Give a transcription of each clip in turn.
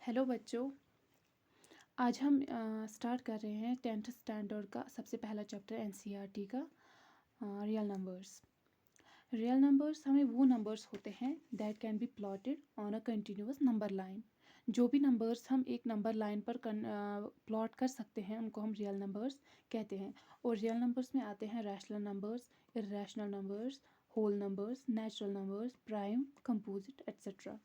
Hello बच्चों। आज हम स्टार्ट कर रहे हैं 10th स्टैंडर्ड का सबसे पहला चैप्टर एनसीईआरटी का रियल नंबर्स। रियल नंबर्स हमें वो नंबर्स होते हैं that can be plotted on a continuous number line. जो भी नंबर्स हम एक नंबर लाइन पर प्लॉट कर सकते हैं उनको हम रियल नंबर्स कहते हैं। और रियल नंबर्स में आते हैं rational numbers, irrational numbers, whole numbers, natural numbers, prime, composite etcetera.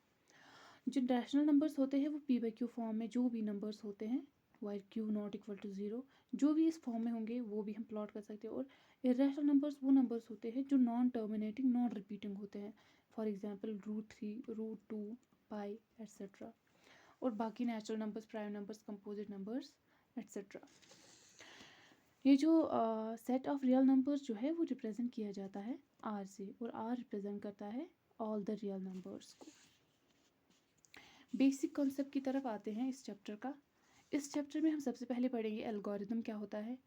जो रैशनल नंबर्स होते हैं वो पी बाई क्यू फॉर्म में जो भी नंबर्स होते हैं y q not equal to zero जो भी इस फॉर्म में होंगे वो भी हम प्लॉट कर सकते हैं। और इर्रेशनल नंबर्स वो नंबर्स होते हैं जो नॉन टर्मिनेटिंग नॉन रिपीटिंग होते हैं, फॉर एग्जांपल √3, √2, पाई एट्सेट्रा। और बाकी natural numbers, prime numbers, composite numbers etcetera. ये जो सेट ऑफ रियल नंबर्स जो है वो रिप्रेजेंट किया जाता है आर से, और आर रिप्रेजेंट करता है ऑल द रियल नंबर्स को। बेसिक कॉन्सेप्ट की तरफ आते हैं इस चैप्टर का। इस चैप्टर में हम सबसे पहले पढ़ेंगे एल्गोरिदम क्या होता है।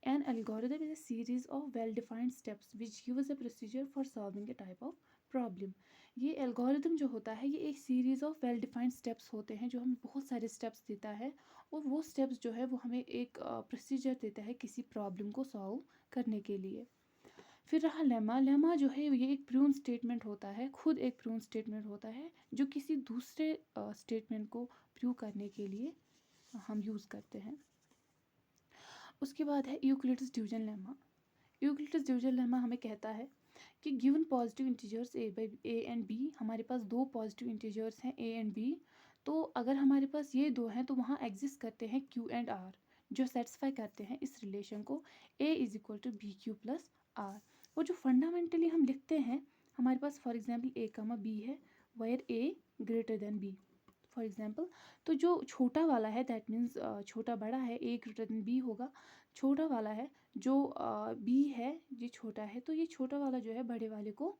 N algorithm is a series of well defined steps which gives a procedure for solving a type of problem. ये एल्गोरिदम जो होता है ये एक series of well defined steps होते हैं जो हमें बहुत सारे स्टेप्स देता है, और वो स्टेप्स जो है वो हमें एक प्रोसीजर देता है किसी प्रॉब्लम को सॉल्व करने के लिए। फिर रहा लेमा। लेमा जो है ये एक प्रून स्टेटमेंट होता है, खुद एक प्रून स्टेटमेंट होता है जो किसी दूसरे स्टेटमेंट को प्रूव करने के लिए हम यूज़ करते हैं। उसके बाद है Euclid's division lemma. Euclid's division lemma हमें कहता है कि given positive integers a and b, हमारे पास दो पॉजिटिव इंटीजर्स हैं ए एंड बी, तो अगर हमारे पास ये दो हैं तो वहाँ एग्जिस्ट करते हैं क्यू एंड आर जो सेटिस्फाई करते हैं इस रिलेशन को A is equal to B Q plus are. और जो फंडामेंटली हम लिखते हैं, हमारे पास for example A comma B है where A greater than B, for example. तो जो छोटा वाला है दैट मीन्स छोटा बड़ा है, ए ग्रेटर देन बी होगा। छोटा वाला है जो बी है ये छोटा है, तो ये छोटा वाला जो है बड़े वाले को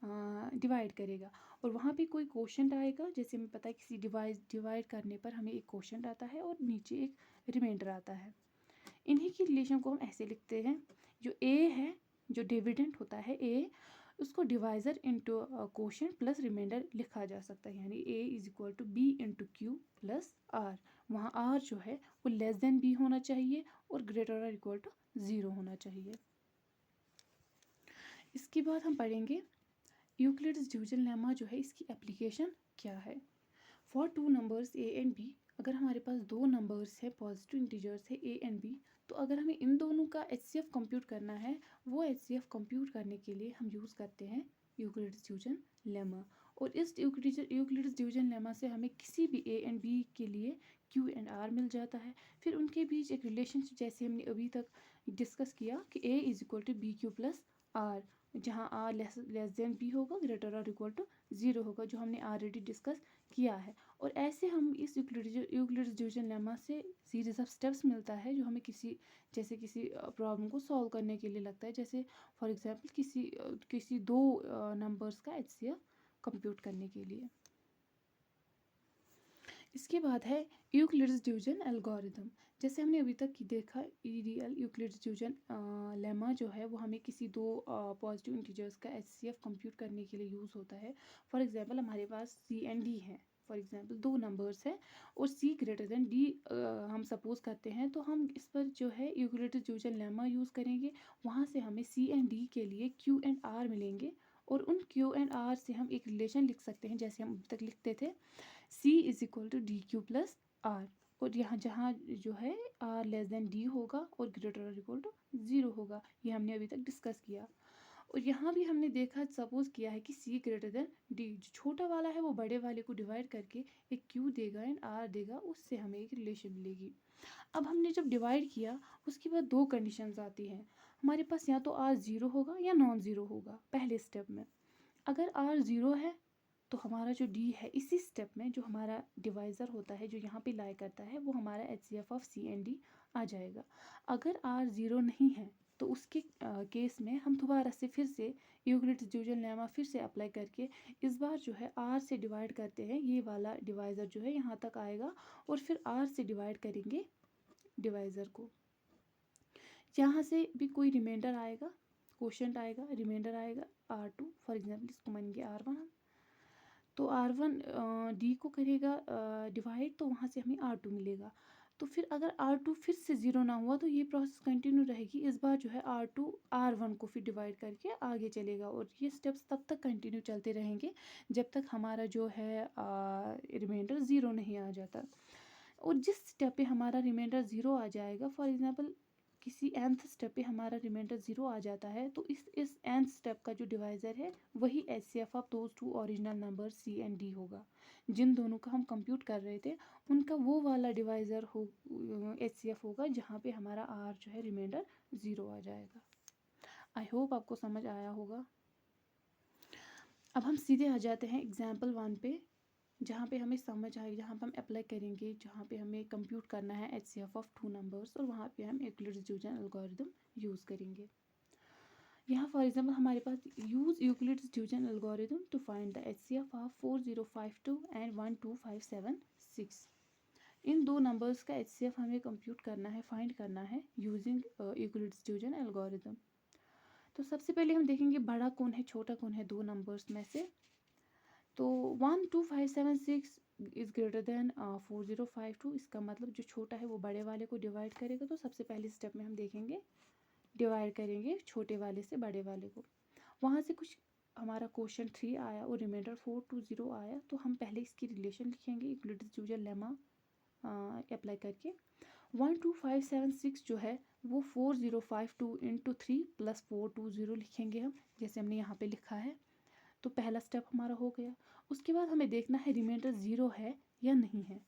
डिवाइड करेगा। और वहाँ पे कोई क्वोशंट आएगा, जैसे हमें पता है किसी डिवाइड करने पर हमें एक क्वोशंट आता है और नीचे एक रिमाइंडर आता है। इन्हीं की रिलेशन को हम ऐसे लिखते हैं, जो ए है जो डिविडेंट होता है ए, उसको divisor into quotient plus remainder लिखा जा सकता है, यानी A is equal to B into Q plus R. वहाँ आर जो है वो लेस देन बी होना चाहिए और ग्रेटर और इक्वल टू ज़ीरो होना चाहिए। इसके बाद हम पढ़ेंगे यूक्लिड्स डिवीजन लेमा जो है इसकी एप्लीकेशन क्या है। For two numbers a and b, अगर हमारे पास दो नंबर्स है पॉजिटिव इंटीजर्स है ए एंड बी, तो अगर हमें इन दोनों का एचसीएफ कंप्यूट करना है, वो एचसीएफ कंप्यूट करने के लिए हम यूज़ करते हैं यूक्लिड्स डिवीजन लेमा। और इस यूक्लिड्स डिवीजन लेमा से हमें किसी भी ए एंड बी के लिए क्यू एंड आर मिल जाता है। फिर उनके बीच एक रिलेशनशिप जैसे हमने अभी तक डिस्कस किया कि A is equal to B Q plus are, जहाँ आर लेस देन बी होगा, ग्रेटर और इक्वल टू ज़ीरो होगा, जो हमने ऑलरेडी डिस्कस किया है। और ऐसे हम इस यूक्लिड्स डिवीजन लेमा से सीरीज ऑफ स्टेप्स मिलता है जो हमें किसी प्रॉब्लम को सॉल्व करने के लिए लगता है, जैसे फॉर एग्जांपल किसी दो नंबर्स का एचसीएफ कंप्यूट करने के लिए। इसके बाद है यूक्लिड्स डिवीजन एल्गोरिदम। जैसे हमने अभी तक देखा ईडीएल यूक्लिड्स डिवीजन लेमा जो है वो हमें किसी दो पॉजिटिव इंटीजर्स का एचसीएफ कंप्यूट करने के लिए यूज़ होता है। फॉर एग्जांपल हमारे पास सी एंड डी है, फॉर एग्जांपल दो नंबर्स है और सी ग्रेटर देन डी हम सपोज करते हैं, तो हम इस पर जो है यूक्लिड्स डिवीजन लेमा यूज़ करेंगे। वहाँ से हमें सी एंड डी के लिए क्यू एंड आर मिलेंगे, और उन क्यू एंड आर से हम एक रिलेशन लिख सकते हैं जैसे हम अभी तक लिखते थे C is equal to d q plus are. और यहाँ जहाँ जो है आर लेस देन डी होगा और ग्रेटर और इक्वल टू ज़ीरो होगा, ये हमने अभी तक डिस्कस किया। और यहाँ भी हमने देखा सपोज किया है कि C ग्रेटर देन डी, जो छोटा वाला है वो बड़े वाले को डिवाइड करके एक Q देगा एंड R देगा, उससे हमें एक रिलेशन मिलेगी। अब हमने जब डिवाइड किया उसके बाद दो कंडीशंस आती हैं, हमारे पास या तो R ज़ीरो होगा या नॉन ज़ीरो होगा पहले स्टेप में। अगर R ज़ीरो है तो हमारा जो डी है इसी स्टेप में जो हमारा डिवाइज़र होता है जो यहाँ पे लाई करता है वो हमारा HCF of C and D आ जाएगा। अगर आर ज़ीरो नहीं है तो उसके केस में हम दोबारा से फिर से यूक्लिड्स डिवीजन लेमा फिर से अप्लाई करके इस बार जो है आर से डिवाइड करते हैं, ये वाला डिवाइज़र जो है यहाँ तक आएगा, और फिर आर से डिवाइड करेंगे डिवाइज़र को। यहाँ से भी कोई रिमाइंडर आएगा, क्वोशंट आएगा, रिमाइंडर आएगा R2, फॉर एग्जाम्पल इसको मानेंगे R1 हम। तो R1 D को करेगा डिवाइड, तो वहाँ से हमें R2 मिलेगा। तो फिर अगर R2 फिर से ज़ीरो ना हुआ तो ये प्रोसेस कंटिन्यू रहेगी। इस बार जो है R2 R1 को फिर डिवाइड करके आगे चलेगा, और ये स्टेप्स तब तक कंटिन्यू चलते रहेंगे जब तक हमारा जो है रिमाइंडर ज़ीरो नहीं आ जाता। और जिस स्टेप पे हमारा रिमाइंडर ज़ीरो आ जाएगा, फॉर एग्जांपल किसी nth स्टेप पे हमारा रिमाइंडर ज़ीरो आ जाता है, तो इस nth स्टेप का जो डिवाइज़र है वही HCF of those two original number C and D होगा। जिन दोनों का हम कंप्यूट कर रहे थे उनका वो वाला डिवाइज़र हो HCF होगा जहाँ पे हमारा R जो है रिमाइंडर ज़ीरो आ जाएगा। आई होप आपको समझ आया होगा। अब हम सीधे आ जाते हैं एग्जाम्पल 1 पे, जहाँ पे हमें समझ आए, जहाँ पे हम अप्लाई करेंगे, जहाँ पे हमें कंप्यूट करना है HCF ऑफ टू नंबर्स, और वहाँ पे हम यूक्लिड्स डिवीजन एल्गोरिथम यूज़ करेंगे। यहाँ फॉर एग्जांपल हमारे पास use Euclid's division algorithm to find the HCF of 4052 and 12576। इन दो नंबर्स का HCF हमें कंप्यूट करना है, फाइंड करना है यूजिंग यूक्लिड्स डिवीजन एल्गोरिथम। तो सबसे पहले हम देखेंगे बड़ा कौन है छोटा कौन है दो नंबर्स में से। तो 12576 इज़ ग्रेटर देन 4052, इसका मतलब जो छोटा है वो बड़े वाले को डिवाइड करेगा। तो सबसे पहले स्टेप में हम देखेंगे डिवाइड करेंगे छोटे वाले से बड़े वाले को। वहाँ से कुछ हमारा क्वेश्चन 3 आया और रिमाइंडर 420 आया, तो हम पहले इसकी रिलेशन लिखेंगे यूक्लिड्स डिवीजन लेमा अप्लाई करके। 12576 जो है वो 4052 इंटू 3 प्लस 420 लिखेंगे हम, जैसे हमने यहाँ पे लिखा है। तो पहला स्टेप हमारा हो गया। उसके बाद हमें देखना है रिमाइंडर ज़ीरो है या नहीं है।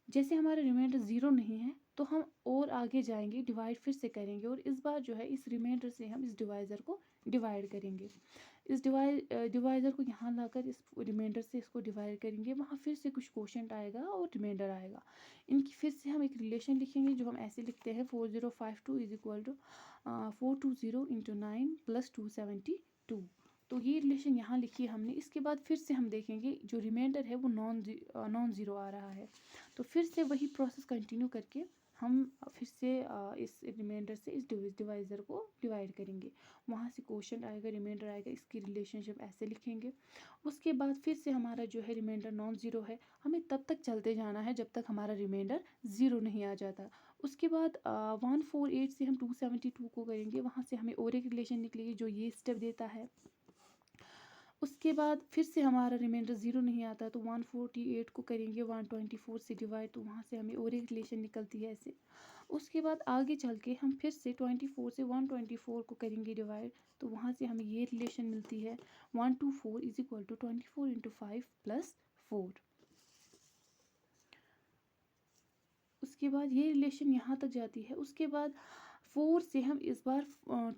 जैसे हमारा रिमाइंडर ज़ीरो नहीं है तो हम और आगे जाएंगे, डिवाइड फिर से करेंगे, और इस बार जो है इस रिमाइंडर से हम इस डिवाइज़र को डिवाइड करेंगे। इस डिवाइज़र को यहाँ लाकर इस रिमाइंडर से इसको डिवाइड करेंगे, वहाँ फिर से कुछ क्वोशंट आएगा और रिमाइंडर आएगा। इनकी फिर से हम एक रिलेशन लिखेंगे जो हम ऐसे लिखते हैं 4052 is equal to 420 into 9 plus 272। तो ये रिलेशन यहाँ लिखी है हमने। इसके बाद फिर से हम देखेंगे जो रिमाइंडर है वो नॉन ज़ीरो आ रहा है, तो फिर से वही प्रोसेस कंटिन्यू करके हम फिर से इस रिमाइंडर से इस डिवाइज़र को डिवाइड करेंगे। वहाँ से क्वोशंट आएगा, रिमाइंडर आएगा, इसकी रिलेशनशिप ऐसे लिखेंगे। उसके बाद फिर से हमारा जो है रिमाइंडर नॉन ज़ीरो है, हमें तब तक चलते जाना है जब तक हमारा रिमाइंडर ज़ीरो नहीं आ जाता। उसके बाद 148 से हम 272 को करेंगे, वहाँ से हमें और एक रिलेशन निकलेगी जो ये स्टेप देता है। उसके बाद फिर से हमारा रिमाइंडर ज़ीरो नहीं आता, तो 148 को करेंगे 124 से डिवाइड, तो वहाँ से हमें और एक रिलेशन निकलती है ऐसे। उसके बाद आगे चल के हम फिर से 24 से 124 को करेंगे डिवाइड, तो वहाँ से हमें ये रिलेशन मिलती है 124 is equal to 24 into 5 plus 4। उसके बाद ये रिलेशन यहाँ तक जाती है। उसके बाद 4 से हम इस बार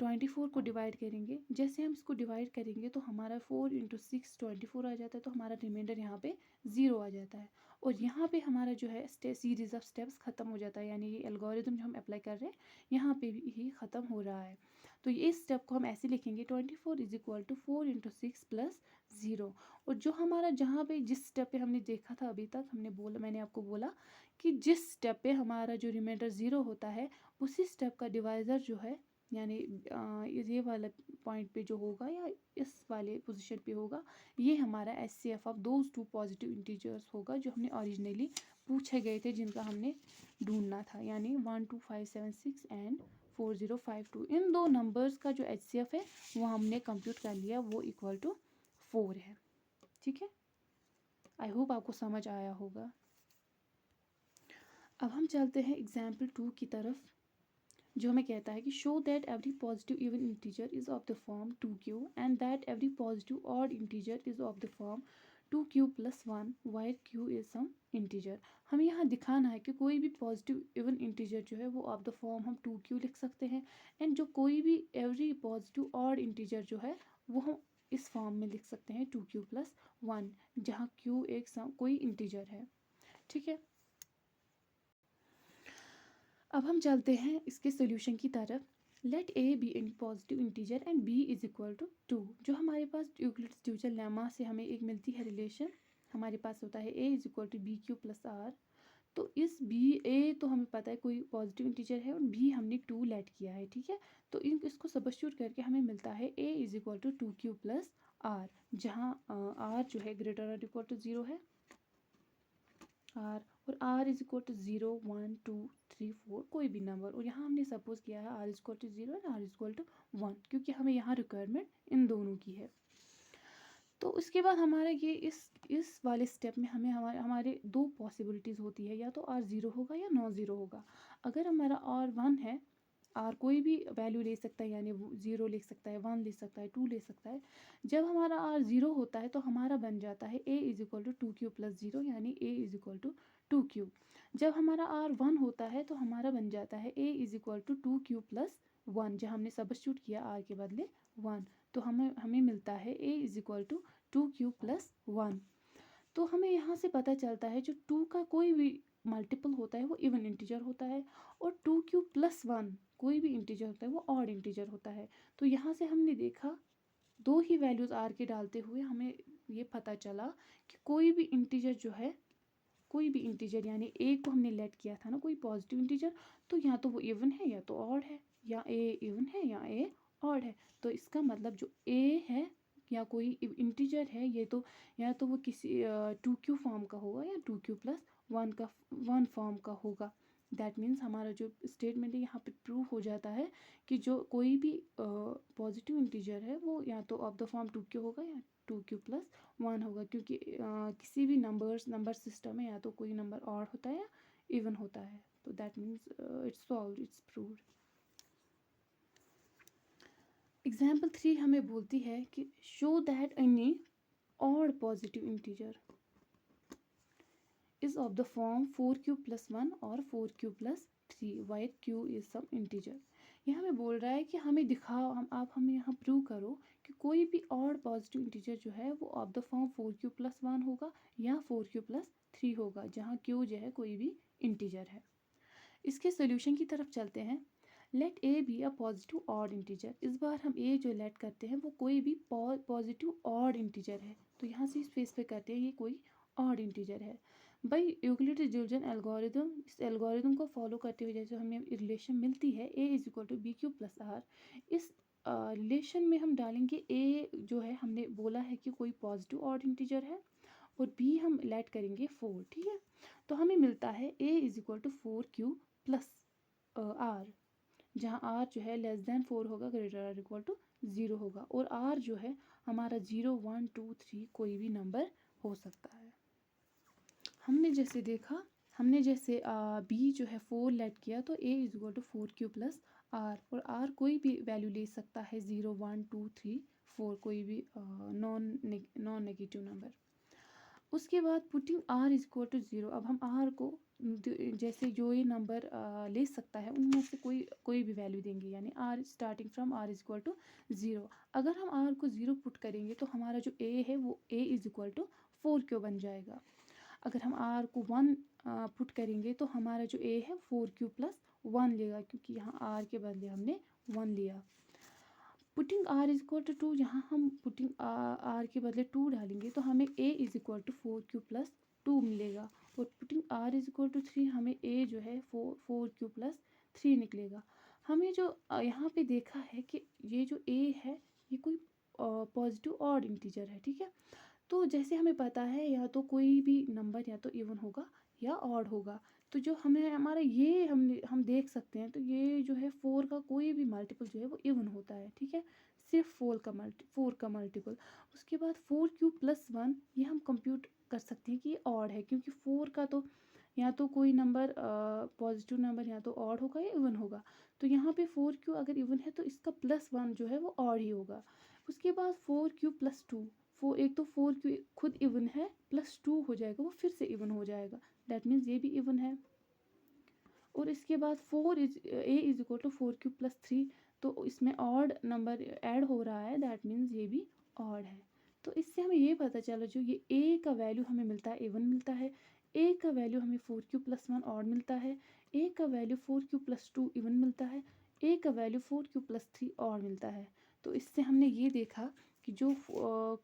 24 को डिवाइड करेंगे। जैसे हम इसको डिवाइड करेंगे तो हमारा 4 इंटू 6 24 आ जाता है, तो हमारा रिमाइंडर यहाँ पे ज़ीरो आ जाता है। और यहाँ पे हमारा जो है सीरीज ऑफ स्टेप्स ख़त्म हो जाता है, यानी ये एल्गोरिथम जो हम अप्लाई कर रहे हैं यहाँ पे भी ही ख़त्म हो रहा है। तो ये इस स्टेप को हम ऐसे लिखेंगे 24 is equal to 4 into 6 plus 0। और जो हमारा जहाँ पे जिस स्टेप पे हमने देखा था अभी तक, मैंने आपको बोला कि जिस स्टेप पे हमारा जो रिमाइंडर ज़ीरो होता है उसी स्टेप का डिवाइज़र जो है, यानी ये वाला पॉइंट पे जो होगा या इस वाले पोजीशन पे होगा, ये हमारा HCF of those two positive integers होगा जो हमने ओरिजिनली पूछे गए थे, जिनका हमने ढूंढना था, यानी 12576 एंड 4052। इन दो नंबर्स का जो HCF है वो हमने कंप्यूट कर लिया, वो इक्वल टू 4 है। ठीक है, आई होप आपको समझ आया होगा। अब हम चलते हैं एग्जाम्पल 2 की तरफ, जो हमें कहता है कि show that every positive even integer is of the form 2q and that every positive odd integer is of the form 2q plus 1 where q is some integer. हमें यहाँ दिखाना है कि कोई भी पॉजिटिव इवन इंटीजर जो है वो ऑफ द फॉर्म हम 2q लिख सकते हैं, एंड जो कोई भी एवरी पॉजिटिव ऑड इंटीजर जो है वो हम इस फॉर्म में लिख सकते हैं 2q प्लस 1, जहाँ q एक कोई इंटीजर है। ठीक है, अब हम चलते हैं इसके सोल्यूशन की तरफ। Let a be any positive integer and b is equal to 2। जो हमारे पास यूक्लिड्स डिवीजन लेमा से हमें एक मिलती है रिलेशन, हमारे पास होता है ए is equal to B Q plus R. तो इस बी ए तो हमें पता है कोई पॉजिटिव इंटीजर है और बी हमने 2 लेट किया है। ठीक है, तो इसको सब्स्टिट्यूट करके हमें मिलता है ए is equal to 2q plus are, जहाँ आर जो है ग्रेटर और इक्वल टू 0 है आर, और आर इज इक्वल टू 0 1 2 3 4 कोई भी नंबर, और यहाँ हमने सपोज किया है r is equal to 0 and r is equal to 1, क्योंकि हमें यहाँ रिक्वायरमेंट इन दोनों की है। तो उसके बाद हमारा ये इस वाले स्टेप में हमें हमारे दो पॉसिबिलिटीज़ होती है, या तो आर ज़ीरो होगा या नॉन ज़ीरो होगा। अगर हमारा आर 1 है, आर कोई भी वैल्यू ले सकता है, यानी 0 ले सकता है, 1 ले सकता है, 2 ले सकता है। जब हमारा आर 0 होता है तो हमारा बन जाता है ए is equal to 2q plus 0, यानी A is equal to 2q। जब हमारा आर 1 होता है तो हमारा बन जाता है ए is equal to 2q plus 1, जहाँ हमने सब्स्टिट्यूट किया आर के बदले 1, तो हमें हमें मिलता है ए is equal to 2q plus 1। तो हमें यहाँ से पता चलता है जो 2 का कोई भी मल्टीपल होता है वो इवन इंटीजर होता है, और 2q प्लस 1 कोई भी इंटीजर होता है वो ऑड इंटीजर होता है। तो यहाँ से हमने देखा दो ही वैल्यूज़ आर के डालते हुए हमें ये पता चला कि कोई भी इंटीजर जो है, कोई भी इंटीजर यानी ए को हमने लेट किया था ना कोई पॉजिटिव इंटीजर, तो या तो वो इवन है या तो ऑड है, या ए इवन है या ए ऑड है। तो इसका मतलब जो ए है या कोई इंटीजर है, ये तो या तो वो किसी 2q फॉर्म का होगा या 2q प्लस 1 फॉर्म का होगा। दैट मीन्स हमारा जो स्टेटमेंट है यहाँ पे प्रूव हो जाता है कि जो कोई भी पॉजिटिव इंटीजर है वो या तो ऑफ द फॉर्म 2q होगा या 2q प्लस 1 होगा, क्योंकि किसी भी नंबर सिस्टम में या तो कोई नंबर ऑड होता है या इवन होता है। तो that means it's solved, it's proved. Example 3 हमें बोलती है कि show that any odd positive integer is of the form 4q plus 1 और 4q plus 3 where q is some integer। ये हमें बोल रहा है कि हमें दिखाओ, आप हमें यहाँ प्रूव करो कि कोई भी ऑड पॉजिटिव इंटीजर जो है वो of the form 4q plus 1 होगा या 4q plus 3 होगा, जहाँ q जो है कोई भी इंटीजर है। इसके सोल्यूशन की तरफ चलते हैं। Let a be a positive odd integer. इस बार हम ए जो लेट करते हैं वो कोई भी पॉजिटिव ऑड इंटीजर है, तो यहाँ से स्पेसिफाई करते हैं ये कोई ऑड इंटीजर है। बाई यूक्लिड्स डिवीजन एल्गोरिदम, इस एल्गोरिदम को फॉलो करते हुए जैसे हमें रिलेशन मिलती है ए is equal to B Q plus r, इस रिलेशन में हम डालेंगे ए जो है हमने बोला है कि कोई पॉजिटिव ऑड इंटीजर है, और बी हम लेट करेंगे 4, ठीक है। तो हमें मिलता है ए is equal to 4q plus are, जहाँ आर जो है लेस देन 4 होगा, ग्रेटर आर इक्वल टू 0 होगा, और आर जो है हमारा 0 1 2 3 कोई भी नंबर हो सकता है। हमने जैसे देखा, हमने जैसे बी जो है 4 लेट किया, तो a is equal to 4q plus are, और आर कोई भी वैल्यू ले सकता है 0 1 2 3 4 कोई भी नॉन नेगेटिव नंबर। उसके बाद putting r is equal to 0, अब हम आर को जैसे जो ये नंबर ले सकता है उनमें से कोई भी वैल्यू देंगे, यानी r starting from r is equal to 0। अगर हम आर को 0 पुट करेंगे तो हमारा जो ए है वो ए इज इक्वल टू 4q बन जाएगा। अगर हम आर को 1 पुट करेंगे तो हमारा जो ए है 4q प्लस 1 लेगा, क्योंकि यहाँ आर के बदले हमने 1 लिया। Putting r is equal to 2, यहाँ हम पुटिंग आर के बदले 2 डालेंगे तो हमें a is equal to 4q plus 2 मिलेगा, और putting r is equal to 3 हमें ए जो है 4q प्लस 3 निकलेगा। हमें जो यहाँ पे देखा है कि ये जो ए है ये कोई पॉजिटिव ऑड इंटीजर है, ठीक है। तो जैसे हमें पता है या तो कोई भी नंबर या तो इवन होगा या ऑड होगा, तो जो हमें हमारा ये हम देख सकते हैं, तो ये जो है 4 का कोई भी मल्टीपल जो है वो इवन होता है, ठीक है, सिर्फ 4 का मल्टीपल। उसके बाद 4q प्लस 1 ये हम कंप्यूट कर सकते हैं कि ये ऑड है, क्योंकि 4 का तो या तो कोई नंबर पॉजिटिव नंबर या तो ऑड होगा या इवन होगा, तो यहाँ पे 4q अगर इवन है तो इसका प्लस 1 जो है वो ऑड ही होगा। उसके बाद 4q प्लस 2, एक तो 4q खुद इवन है, प्लस 2 हो जाएगा वो फिर से इवन हो जाएगा, दैट मीन्स ये भी इवन है। और इसके बाद a is equal to 4q plus 3, तो इसमें ऑड नंबर ऐड हो रहा है, दैट मीन्स ये भी ऑड है। तो इससे हमें ये पता चला जो ये ए का वैल्यू हमें मिलता है इवन मिलता है, ए का वैल्यू हमें 4q प्लस 1 ऑड मिलता है, ए का वैल्यू 4q प्लस 2 इवन मिलता है, ए का वैल्यू 4q प्लस 3 ऑड मिलता है। तो इससे हमने ये देखा कि जो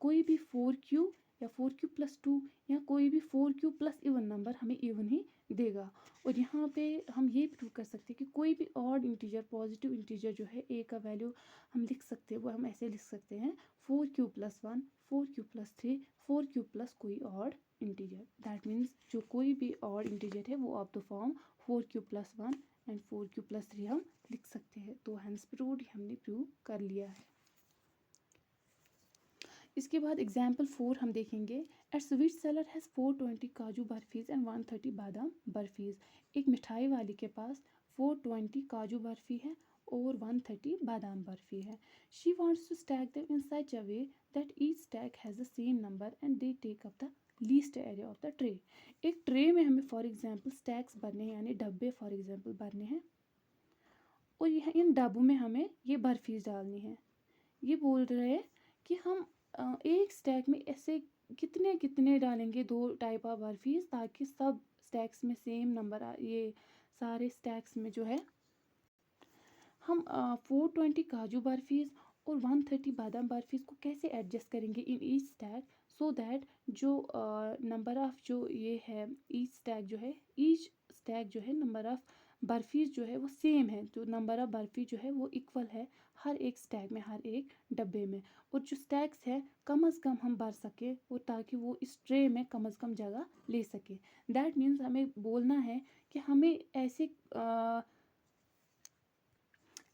कोई भी 4q या 4 क्यूब + 2 या कोई भी 4 क्यूब+ इवन नंबर हमें इवन ही देगा। और यहाँ पे हम ये प्रूव कर सकते हैं कि कोई भी ऑड इंटीजर, पॉजिटिव इंटीजर जो है ए का वैल्यू हम लिख सकते हैं, वो हम ऐसे लिख सकते हैं 4 क्यूब + 1, 4 क्यूब + 3, 4 क्यूब+ कोई ऑड इंटीजर। दैट मीन्स जो कोई भी ऑड इंटीजर है वो of the form 4 cube + 1 and 4 cube + 3 हम लिख सकते हैं। तो हैंस प्रूव्ड हमने प्रूव कर लिया है। इसके बाद एग्जाम्पल 4 हम देखेंगे। एट स्वीट सेलर हैज़ 420 काजू बर्फीज़ एंड 130 बादाम बर्फीज़। एक मिठाई वाले के पास 420 काजू बर्फ़ी है और 130 बादाम बर्फ़ी है। She wants to stack them in such a way that each stack has the same number and they take up the least area of the tray. एक ट्रे में हमें फॉर एग्जाम्पल स्टैक्स भरने हैं, यानी डब्बे फॉर एग्जाम्पल भरने हैं, और यह इन डब्बों में हमें ये बर्फीज़ डालनी है। ये बोल रहे हैं कि हम एक स्टैक में ऐसे कितने कितने डालेंगे, 2 टाइप ऑफ बर्फीज़, ताकि सब स्टैक्स में सेम नंबर ये सारे स्टैक्स में जो है हम 420 काजू बर्फीज़ और 130 बादाम बर्फीज़ को कैसे एडजस्ट करेंगे इन ईच स्टैक, सो दैट जो नंबर ऑफ़ जो ये है ईच स्टैक जो है, ईच स्टैक जो है नंबर ऑफ़ बर्फीज़ जो है वो सेम है, जो नंबर ऑफ़ बर्फ़ी जो है वो इक्वल है हर एक स्टैक में, हर एक डब्बे में, और जो स्टैक्स है कम अज़ कम हम भर सके, और ताकि वो इस ट्रे में कम अज़ कम जगह ले सके। दैट मीन्स हमें बोलना है कि हमें ऐसे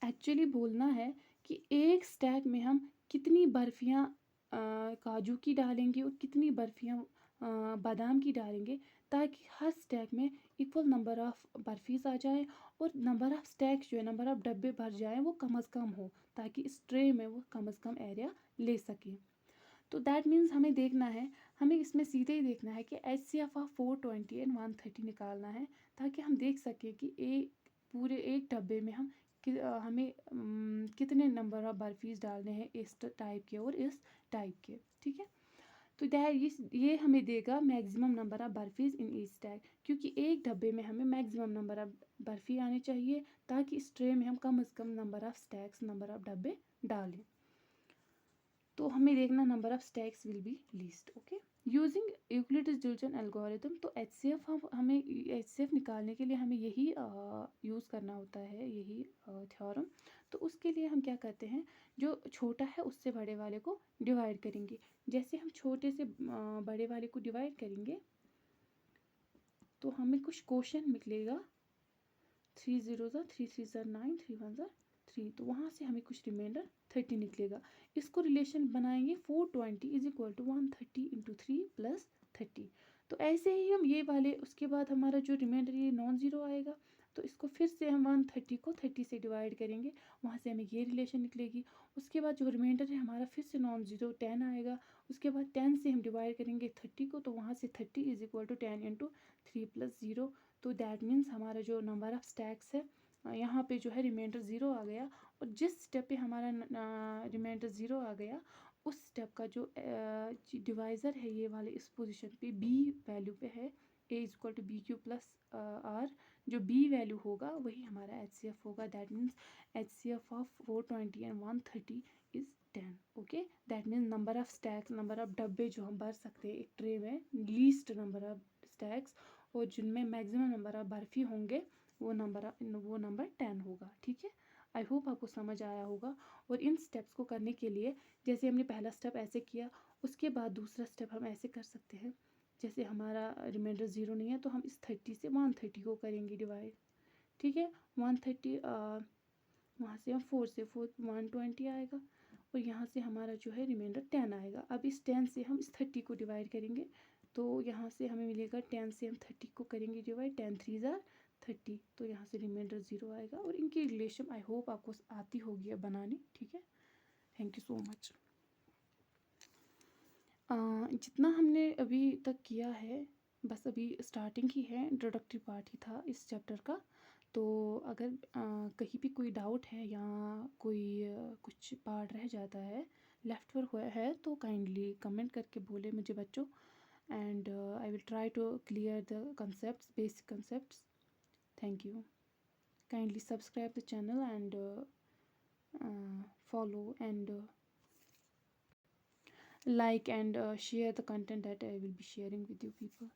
एक्चुअली बोलना है कि एक स्टैक में हम कितनी बर्फ़ियाँ काजू की डालेंगे और कितनी बर्फ़ियाँ बादाम की डालेंगे, ताकि हर स्टैक में इक्वल नंबर ऑफ़ बर्फ़ीज़ आ जाए और नंबर ऑफ़ स्टैक्स जो है, नंबर ऑफ़ डब्बे भर जाएँ वो कम अज़ कम हो, ताकि इस ट्रे में वो कम अज़ कम एरिया ले सके। तो दैट मीन्स हमें देखना है, हमें इसमें सीधे ही देखना है कि HCF ऑफ 420 एंड 130 निकालना है, ताकि हम देख सकें कि पूरे एक डब्बे में हमें कितने नंबर ऑफ़ बर्फीज़ डालने हैं, इस टाइप के और इस टाइप के। ठीक है, तो ये हमें देगा maximum number of barfis in each stack, क्योंकि एक डब्बे में हमें मैक्सिमम नंबर ऑफ़ बर्फ़ी आने चाहिए, ताकि इस ट्रे में हम कम अज़ कम number of stacks, number of डब्बे डालें। तो हमें देखना number of stacks will be least. Okay, using Euclid's division algorithm, तो HCF हमें HCF निकालने के लिए हमें यही यूज़ करना होता है, यही थ्योरम। तो उसके लिए हम क्या करते हैं, जो छोटा है उससे बड़े वाले को डिवाइड करेंगे। जैसे हम छोटे से बड़े वाले को डिवाइड करेंगे तो हमें कुछ क्वेश्चन निकलेगा, 3 0 3 3 9, 3 1 3, तो वहाँ से हमें कुछ रिमाइंडर 30 निकलेगा। इसको रिलेशन बनाएंगे 420 is equal to 130 into 3 plus 30। तो ऐसे ही हम ये वाले, उसके बाद हमारा जो रिमाइंडर ये नॉन ज़ीरो आएगा, तो इसको फिर से हम 130 को 30 से डिवाइड करेंगे, वहाँ से हमें ये रिलेशन निकलेगी। उसके बाद जो रिमाइंडर है हमारा फिर से नॉन ज़ीरो 10 आएगा, उसके बाद 10 से हम डिवाइड करेंगे 30 को, तो वहाँ से 30 is equal to 10 into 3 plus 0। तो दैट मीन्स हमारा जो नंबर ऑफ़ स्टैक्स है यहाँ पे जो है रिमाइंडर ज़ीरो आ गया, और जिस स्टेप पे हमारा रिमाइंडर ज़ीरो आ गया, उस स्टेप का जो डिवाइज़र है ये वाले इस पोजीशन पे बी वैल्यू पे है, A is equal to BQ plus R, जो बी वैल्यू होगा वही हमारा HCF होगा। That means HCF of 420 and 130 is 10। Okay, that means number of stacks, number of डब्बे जो हम भर सकते हैं एक ट्रे में, लीस्ट नंबर ऑफ़ स्टैक्स, और जिनमें मैक्सिमम नंबर ऑफ़ बर्फ़ी होंगे वो नंबर 10 होगा। ठीक है, आई होप आपको समझ आया होगा। और इन स्टेप्स को करने के लिए, जैसे हमने पहला स्टेप ऐसे किया, उसके बाद दूसरा स्टेप हम ऐसे कर सकते हैं, जैसे हमारा रिमाइंडर ज़ीरो नहीं है तो हम इस 30 से 130 को करेंगे डिवाइड। ठीक है, 130 वहाँ से हम 4 से 120 आएगा, और यहाँ से हमारा जो है रिमाइंडर 10 आएगा। अब इस 10 से हम इस 30 को डिवाइड करेंगे, तो यहाँ से हमें मिलेगा 10 से हम 30 को करेंगे डिवाइड, 10 3 30, तो यहाँ से रिमाइंडर ज़ीरो आएगा। और इनकी रिलेशन आई होप आपको आती होगी अब बनानी। ठीक है, थैंक यू सो मच। जितना हमने अभी तक किया है बस अभी स्टार्टिंग ही है, इंट्रोडक्टरी पार्ट ही था इस चैप्टर का। तो अगर कहीं भी कोई डाउट है या कोई कुछ पार्ट रह जाता है, लेफ्ट पर हुआ है, तो काइंडली कमेंट करके बोले मुझे बच्चों, and I will try to clear the concepts, basic concepts. Thank you. Kindly subscribe the channel and follow and like and share the content that I will be sharing with you people.